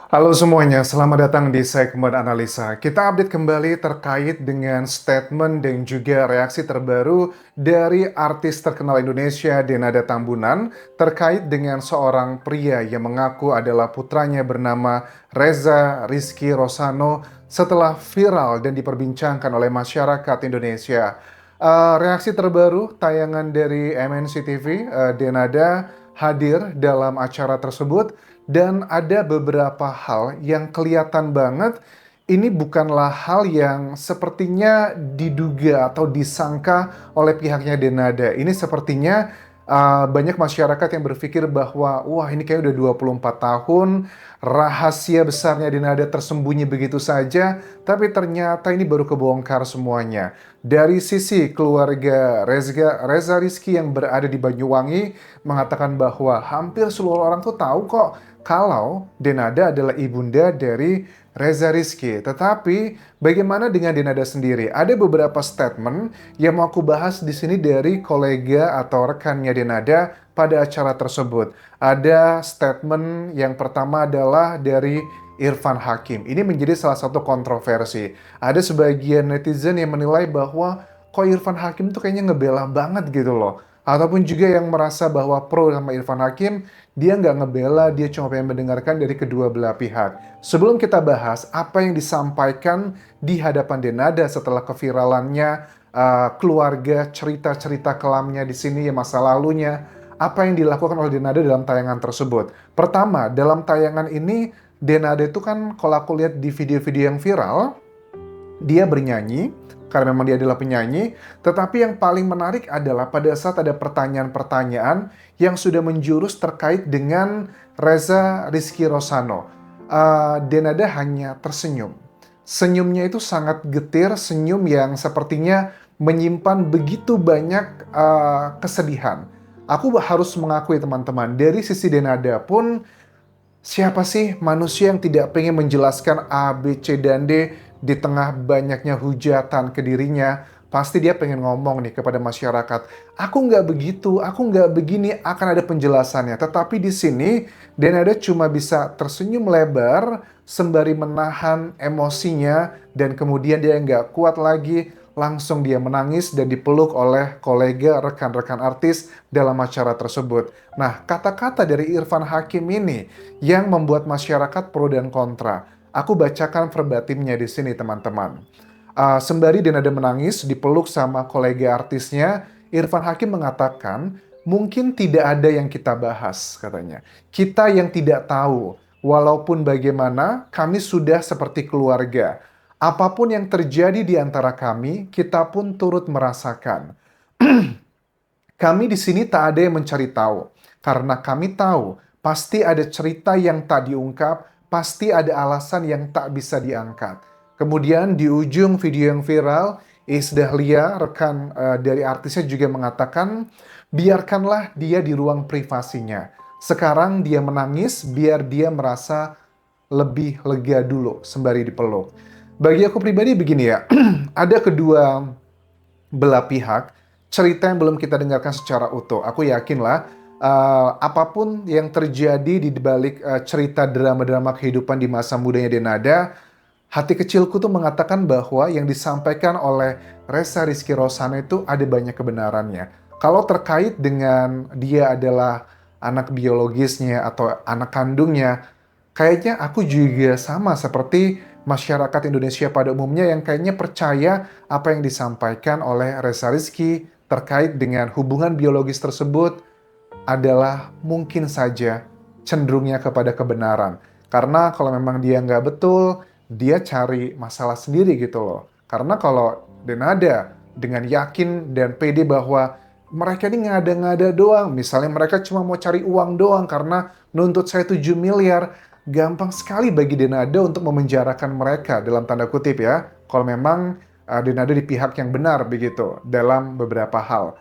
Halo semuanya, selamat datang di segmen analisa. Kita update kembali terkait dengan statement dan juga reaksi terbaru dari artis terkenal Indonesia Denada Tambunan terkait dengan seorang pria yang mengaku adalah putranya bernama Reza Rizky Rosano setelah viral dan diperbincangkan oleh masyarakat Indonesia. Reaksi terbaru tayangan dari MNC TV, Denada hadir dalam acara tersebut dan ada beberapa hal yang kelihatan banget ini bukanlah hal yang sepertinya diduga atau disangka oleh pihaknya Denada. Ini sepertinya banyak masyarakat yang berpikir bahwa wah ini kayak udah 24 tahun, rahasia besarnya Denada tersembunyi begitu saja, tapi ternyata ini baru kebongkar semuanya. Dari sisi keluarga Reza Rizky yang berada di Banyuwangi mengatakan bahwa hampir seluruh orang tuh tahu kok kalau Denada adalah ibunda dari Reza Rizky. Tetapi bagaimana dengan Denada sendiri? Ada beberapa statement yang mau aku bahas di sini dari kolega atau rekannya Denada pada acara tersebut. Ada statement yang pertama adalah dari Irfan Hakim. Ini menjadi salah satu kontroversi. Ada sebagian netizen yang menilai bahwa kok Irfan Hakim tuh kayaknya ngebela banget gitu loh. Ataupun juga yang merasa bahwa pro sama Irfan Hakim, dia nggak ngebela, dia cuma pengen mendengarkan dari kedua belah pihak. Sebelum kita bahas apa yang disampaikan di hadapan Denada setelah keviralannya, keluarga, cerita-cerita kelamnya di sini ya masa lalunya, apa yang dilakukan oleh Denada dalam tayangan tersebut. Pertama, dalam tayangan ini, Denada itu kan kalau aku lihat di video-video yang viral, dia bernyanyi, karena memang dia adalah penyanyi, tetapi yang paling menarik adalah pada saat ada pertanyaan-pertanyaan yang sudah menjurus terkait dengan Reza Rizky Rosano. Denada hanya tersenyum. Senyumnya itu sangat getir, senyum yang sepertinya menyimpan begitu banyak kesedihan. Aku harus mengakui teman-teman, dari sisi Denada pun siapa sih manusia yang tidak pengen menjelaskan A, B, C, dan D di tengah banyaknya hujatan ke dirinya? Pasti dia pengen ngomong nih kepada masyarakat, aku nggak begitu, aku nggak begini, akan ada penjelasannya. Tetapi di sini, Denada cuma bisa tersenyum lebar, sembari menahan emosinya, dan kemudian dia nggak kuat lagi, langsung dia menangis dan dipeluk oleh kolega rekan-rekan artis dalam acara tersebut. Nah, kata-kata dari Irfan Hakim ini yang membuat masyarakat pro dan kontra. Aku bacakan verbatimnya di sini, teman-teman. Sembari Denada menangis, dipeluk sama kolega artisnya, Irfan Hakim mengatakan, mungkin tidak ada yang kita bahas, katanya. Kita yang tidak tahu, walaupun bagaimana, kami sudah seperti keluarga. Apapun yang terjadi di antara kami, kita pun turut merasakan. Kami di sini tak ada yang mencari tahu, karena kami tahu pasti ada cerita yang tak diungkap, pasti ada alasan yang tak bisa diangkat. Kemudian di ujung video yang viral, Iis Dahlia, rekan dari artisnya juga mengatakan, biarkanlah dia di ruang privasinya. Sekarang dia menangis biar dia merasa lebih lega dulu sembari dipeluk. Bagi aku pribadi begini ya, ada kedua belah pihak, cerita yang belum kita dengarkan secara utuh. Aku yakin lah, apapun yang terjadi di balik cerita drama-drama kehidupan di masa mudanya Denada, hati kecilku tuh mengatakan bahwa yang disampaikan oleh Reza Rizky Rosano itu ada banyak kebenarannya. Kalau terkait dengan dia adalah anak biologisnya atau anak kandungnya, kayaknya aku juga sama seperti masyarakat Indonesia pada umumnya yang kayaknya percaya apa yang disampaikan oleh Reza Rizky terkait dengan hubungan biologis tersebut adalah mungkin saja cenderungnya kepada kebenaran. Karena kalau memang dia nggak betul, dia cari masalah sendiri gitu loh. Karena kalau Denada dengan yakin dan pede bahwa mereka ini ngada-ngada doang, misalnya mereka cuma mau cari uang doang karena nuntut saya 7 miliar, gampang sekali bagi Denada untuk memenjarakan mereka dalam tanda kutip ya. Kalau memang Denada di pihak yang benar begitu dalam beberapa hal.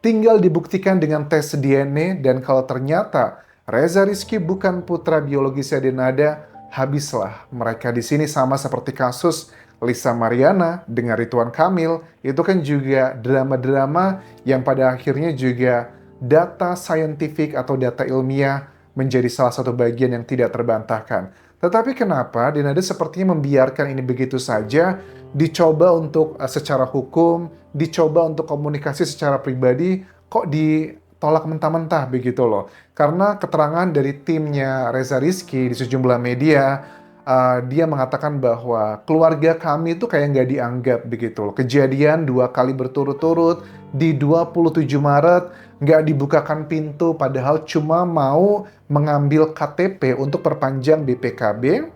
Tinggal dibuktikan dengan tes DNA dan kalau ternyata Reza Rizky bukan putra biologisnya Denada, habislah mereka di sini sama seperti kasus Lisa Mariana dengan Ridwan Kamil. Itu kan juga drama-drama yang pada akhirnya juga data saintifik atau data ilmiah menjadi salah satu bagian yang tidak terbantahkan. Tetapi kenapa Denada sepertinya membiarkan ini begitu saja, dicoba untuk secara hukum, dicoba untuk komunikasi secara pribadi, kok ditolak mentah-mentah begitu loh. Karena keterangan dari timnya Reza Rizky di sejumlah media, dia mengatakan bahwa keluarga kami itu kayak nggak dianggap begitu loh. Kejadian 2 kali berturut-turut di 27 Maret, nggak dibukakan pintu padahal cuma mau mengambil KTP untuk perpanjang BPKB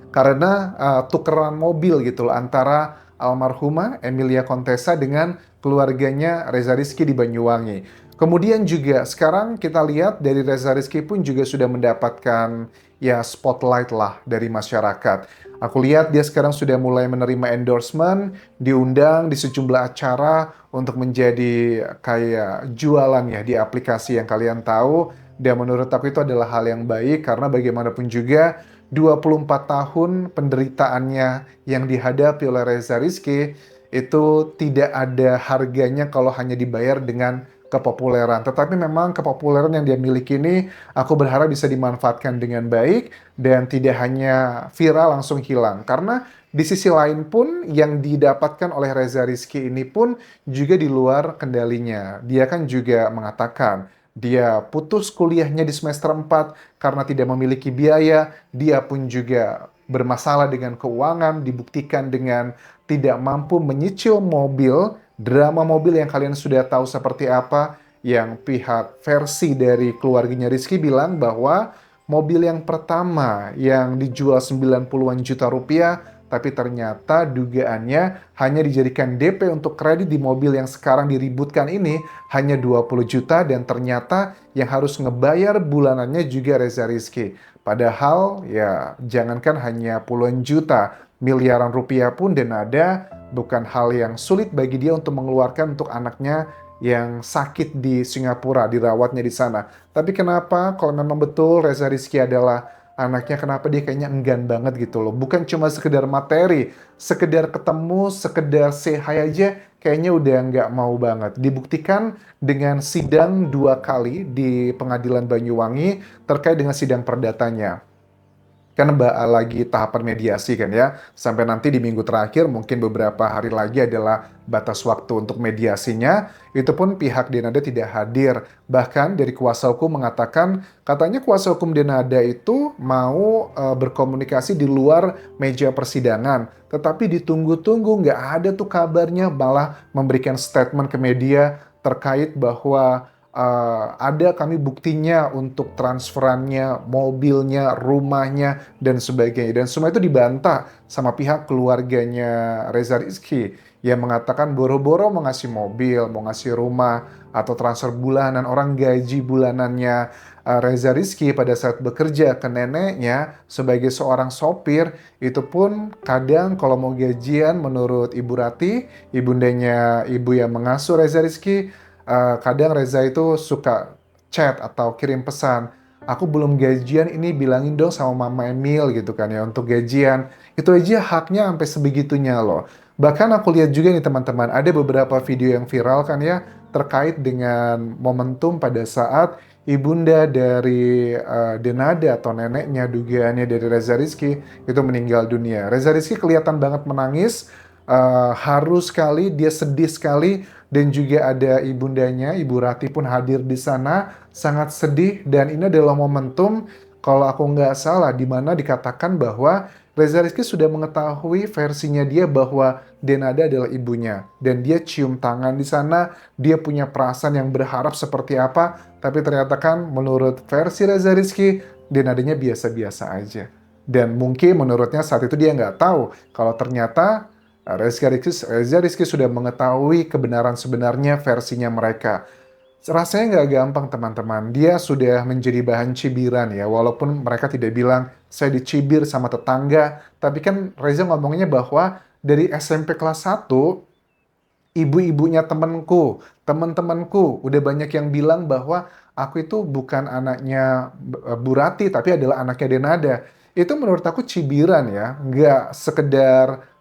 karena tukeran mobil gitu loh antara almarhumah Emilia Contessa dengan keluarganya Reza Rizky di Banyuwangi. Kemudian juga sekarang kita lihat dari Reza Rizky pun juga sudah mendapatkan ya spotlight lah dari masyarakat. Aku lihat dia sekarang sudah mulai menerima endorsement, diundang di sejumlah acara untuk menjadi kayak jualan ya di aplikasi yang kalian tahu. Dan menurut aku itu adalah hal yang baik karena bagaimanapun juga 24 tahun penderitaannya yang dihadapi oleh Reza Rizky itu tidak ada harganya kalau hanya dibayar dengan kepopuleran. Tetapi memang kepopuleran yang dia miliki ini aku berharap bisa dimanfaatkan dengan baik dan tidak hanya viral langsung hilang. Karena di sisi lain pun yang didapatkan oleh Reza Rizky ini pun juga di luar kendalinya. Dia kan juga mengatakan dia putus kuliahnya di semester 4 karena tidak memiliki biaya. Dia pun juga bermasalah dengan keuangan, dibuktikan dengan tidak mampu menyicil mobil, drama mobil yang kalian sudah tahu seperti apa, yang pihak versi dari keluarganya Rizky bilang bahwa mobil yang pertama yang dijual 90-an juta rupiah, tapi ternyata dugaannya hanya dijadikan DP untuk kredit di mobil yang sekarang diributkan ini hanya 20 juta dan ternyata yang harus ngebayar bulanannya juga Reza Rizky. Padahal ya jangankan hanya puluhan juta, miliaran rupiah pun Denada bukan hal yang sulit bagi dia untuk mengeluarkan untuk anaknya yang sakit di Singapura, dirawatnya di sana. Tapi kenapa kalau memang betul Reza Rizky adalah anaknya, kenapa dia kayaknya enggan banget gitu loh. Bukan cuma sekedar materi, sekedar ketemu, sekedar say hi aja, kayaknya udah nggak mau banget. Dibuktikan dengan sidang 2 kali di pengadilan Banyuwangi terkait dengan sidang perdatanya. Kan lagi tahapan mediasi kan ya. Sampai nanti di minggu terakhir, mungkin beberapa hari lagi adalah batas waktu untuk mediasinya. Itu pun pihak Denada tidak hadir. Bahkan dari kuasa hukum mengatakan, katanya kuasa hukum Denada itu mau berkomunikasi di luar meja persidangan. Tetapi ditunggu-tunggu, nggak ada tuh kabarnya, malah memberikan statement ke media terkait bahwa ada kami buktinya untuk transferannya, mobilnya, rumahnya, dan sebagainya. Dan semua itu dibantah sama pihak keluarganya Reza Rizky yang mengatakan boro-boro mau ngasih mobil, mau ngasih rumah, atau transfer bulanan, orang gaji bulanannya Reza Rizky pada saat bekerja ke neneknya sebagai seorang sopir, itu pun kadang kalau mau gajian menurut Ibu Rati, ibundanya ibu yang mengasuh Reza Rizky, kadang Reza itu suka chat atau kirim pesan, aku belum gajian ini bilangin dong sama Mama Emil gitu kan ya untuk gajian. Itu aja haknya sampai sebegitunya loh. Bahkan aku lihat juga nih teman-teman, ada beberapa video yang viral kan ya terkait dengan momentum pada saat ibunda dari Denada atau neneknya dugaannya dari Reza Rizky itu meninggal dunia. Reza Rizky kelihatan banget menangis, haru sekali, dia sedih sekali, dan juga ada ibundanya, Ibu Rati pun hadir di sana, sangat sedih, dan ini adalah momentum, kalau aku nggak salah, di mana dikatakan bahwa Reza Rizky sudah mengetahui versinya dia bahwa Denada adalah ibunya, dan dia cium tangan di sana, dia punya perasaan yang berharap seperti apa, tapi ternyata kan menurut versi Reza Rizky, Denadanya biasa-biasa aja. Dan mungkin menurutnya saat itu dia nggak tahu kalau ternyata Reza Rizky sudah mengetahui kebenaran sebenarnya versinya mereka. Rasanya nggak gampang teman-teman. Dia sudah menjadi bahan cibiran ya. Walaupun mereka tidak bilang saya dicibir sama tetangga. Tapi kan Reza ngomongnya bahwa dari SMP kelas 1, ibu-ibunya temanku, teman-temanku, udah banyak yang bilang bahwa aku itu bukan anaknya Bu Rati, tapi adalah anaknya Denada. Itu menurut aku cibiran ya. Nggak sekedar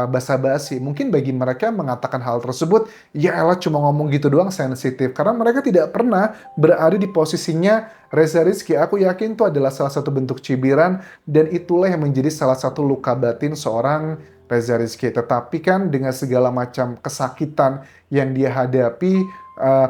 basa-basi. Mungkin bagi mereka mengatakan hal tersebut, ya elah cuma ngomong gitu doang sensitif. Karena mereka tidak pernah berada di posisinya Reza Rizky. Aku yakin itu adalah salah satu bentuk cibiran dan itulah yang menjadi salah satu luka batin seorang Reza Rizky. Tetapi kan dengan segala macam kesakitan yang dia hadapi,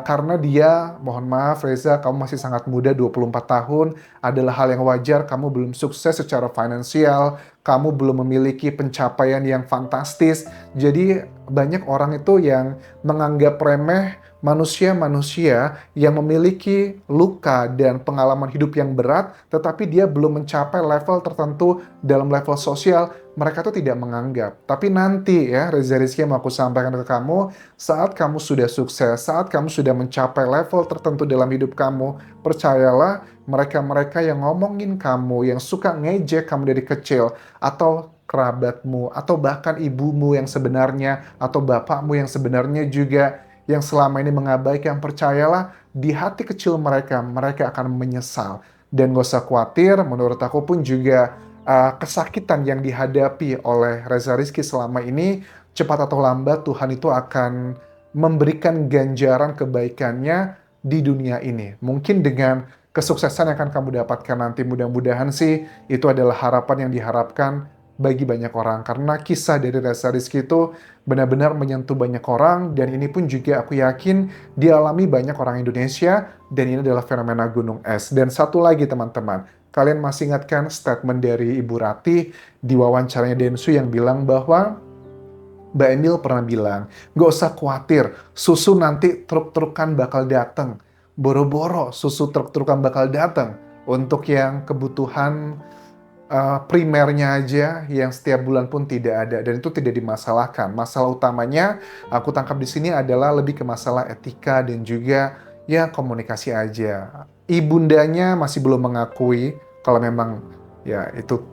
karena dia, mohon maaf Reza, kamu masih sangat muda, 24 tahun, adalah hal yang wajar, kamu belum sukses secara finansial, kamu belum memiliki pencapaian yang fantastis. Jadi banyak orang itu yang menganggap remeh manusia-manusia yang memiliki luka dan pengalaman hidup yang berat, tetapi dia belum mencapai level tertentu dalam level sosial, mereka tuh tidak menganggap. Tapi nanti ya, Reza Rizky mau aku sampaikan ke kamu, saat kamu sudah sukses, saat kamu sudah mencapai level tertentu dalam hidup kamu, percayalah, mereka-mereka yang ngomongin kamu, yang suka ngejek kamu dari kecil, atau kerabatmu, atau bahkan ibumu yang sebenarnya, atau bapakmu yang sebenarnya juga, yang selama ini mengabaikan, percayalah, di hati kecil mereka, mereka akan menyesal. Dan gak usah khawatir, menurut aku pun juga kesakitan yang dihadapi oleh Reza Rizky selama ini, cepat atau lambat Tuhan itu akan memberikan ganjaran kebaikannya di dunia ini. Mungkin dengan kesuksesan yang akan kamu dapatkan nanti, mudah-mudahan sih itu adalah harapan yang diharapkan bagi banyak orang. Karena kisah dari Reza Rizky itu benar-benar menyentuh banyak orang, dan ini pun juga aku yakin dialami banyak orang Indonesia, dan ini adalah fenomena gunung es. Dan satu lagi teman-teman, kalian masih ingatkan statement dari Ibu Ratih di wawancaranya Densu yang bilang bahwa Mbak Emil pernah bilang, gak usah khawatir, susu nanti truk-trukan bakal dateng. Boro-boro susu truk-trukan bakal dateng. Untuk yang kebutuhan primernya aja yang setiap bulan pun tidak ada, dan itu tidak dimasalahkan. Masalah utamanya aku tangkap di sini adalah lebih ke masalah etika dan juga ya komunikasi aja. Ibundanya masih belum mengakui kalau memang ya itu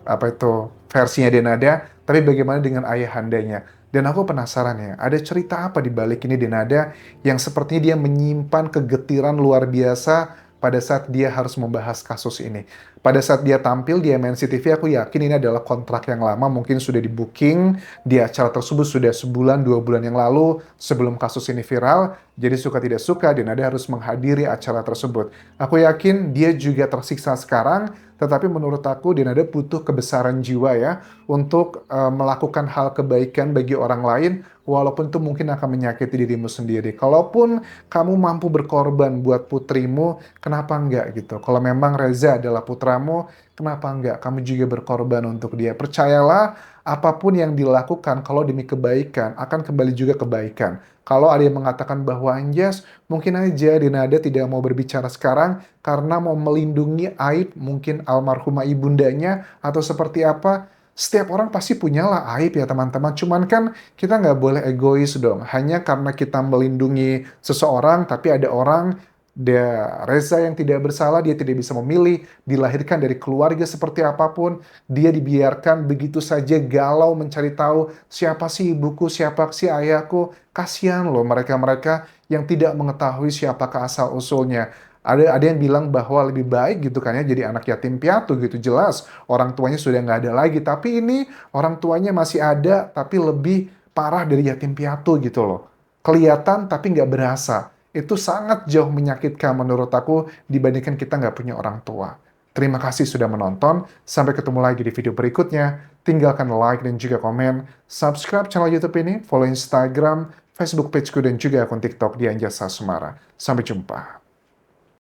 apa itu versinya Denada, tapi bagaimana dengan ayahandanya? Dan aku penasaran ya, ada cerita apa di balik ini Denada yang sepertinya dia menyimpan kegetiran luar biasa pada saat dia harus membahas kasus ini. Pada saat dia tampil di MNC TV, aku yakin ini adalah kontrak yang lama, mungkin sudah di booking di acara tersebut sudah sebulan, 2 bulan yang lalu sebelum kasus ini viral. Jadi suka tidak suka, Denada harus menghadiri acara tersebut. Aku yakin dia juga tersiksa sekarang, tetapi menurut aku Denada butuh kebesaran jiwa ya untuk melakukan hal kebaikan bagi orang lain, walaupun itu mungkin akan menyakiti dirimu sendiri. Kalaupun kamu mampu berkorban buat putrimu, kenapa enggak gitu? Kalau memang Reza adalah putramu, kenapa enggak? Kamu juga berkorban untuk dia. Percayalah, apapun yang dilakukan kalau demi kebaikan, akan kembali juga kebaikan. Kalau ada yang mengatakan bahwa Anjas, mungkin aja Denada tidak mau berbicara sekarang karena mau melindungi aib mungkin almarhumah ibundanya atau seperti apa. Setiap orang pasti punyalah aib ya teman-teman. Cuman kan kita nggak boleh egois dong. Hanya karena kita melindungi seseorang, tapi ada orang, dia Reza yang tidak bersalah, dia tidak bisa memilih, dilahirkan dari keluarga seperti apapun, dia dibiarkan begitu saja galau mencari tahu siapa sih ibuku, siapa sih ayahku. Kasihan loh mereka-mereka yang tidak mengetahui siapakah asal-usulnya. Ada yang bilang bahwa lebih baik gitu kan ya jadi anak yatim piatu gitu, jelas orang tuanya sudah nggak ada lagi, tapi ini orang tuanya masih ada tapi lebih parah dari yatim piatu gitu loh. Kelihatan tapi nggak berasa. Itu sangat jauh menyakitkan menurut aku dibandingkan kita nggak punya orang tua. Terima kasih sudah menonton. Sampai ketemu lagi di video berikutnya. Tinggalkan like dan juga komen. Subscribe channel YouTube ini. Follow Instagram, Facebook pageku, dan juga akun TikTok di Anjasa Sumara. Sampai jumpa.